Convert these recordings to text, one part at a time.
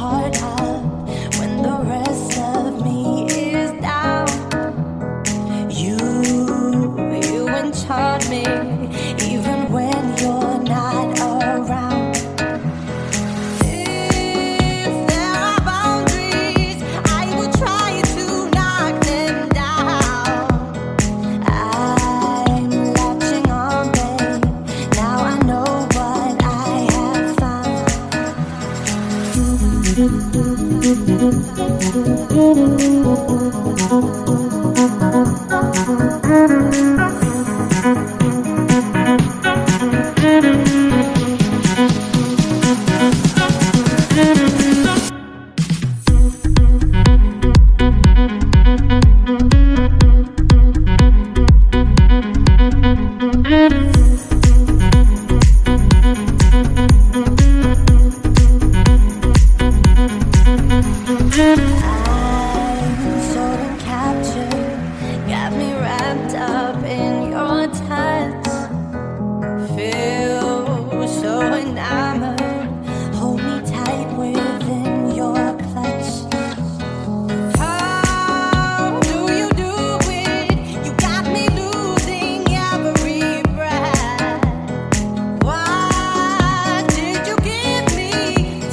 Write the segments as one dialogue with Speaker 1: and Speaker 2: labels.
Speaker 1: heart up when the rest of me is down. You enchant me even when you're not around. If there are boundaries, I will try to knock them down. I'm latching on, babe. Now I know what I have found. I'm so captured, got me wrapped up in your touch. Feel so enamored, hold me tight within your clutch. How do you do it? You got me losing every breath. What did you give me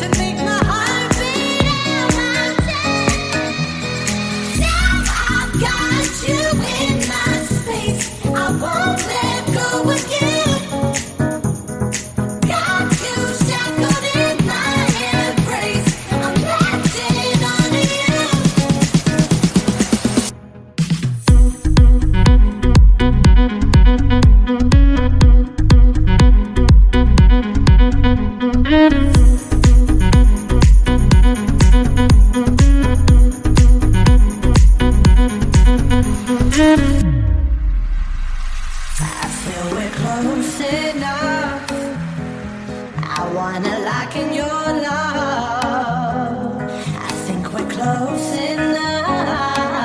Speaker 1: to make my heart beat out my chest? Now I've got you in my space, I won't let go again. Got you shackled in my embrace, I'm latching onto you. I feel we're close enough. I wanna lock in your love. I think we're close enough.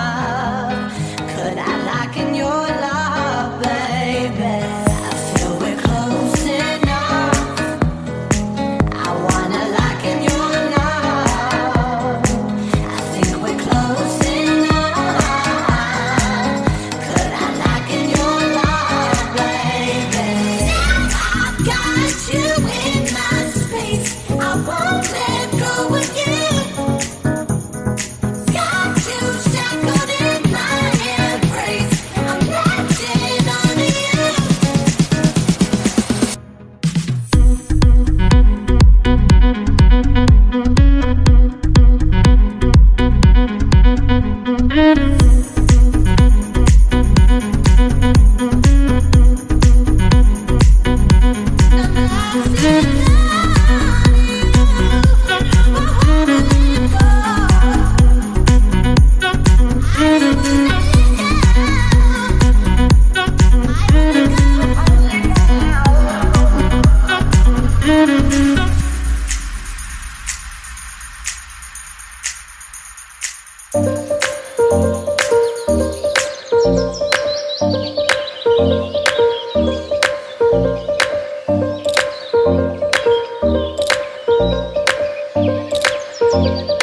Speaker 1: Could I lock in your love, baby? I feel we're close enough. I wanna lock in your love. I think we're close enough. Could I lock in your love, baby? Now I've got you in my space, I won't let go again. Got you shackled in my embrace, I'm latching onto you. Thank you.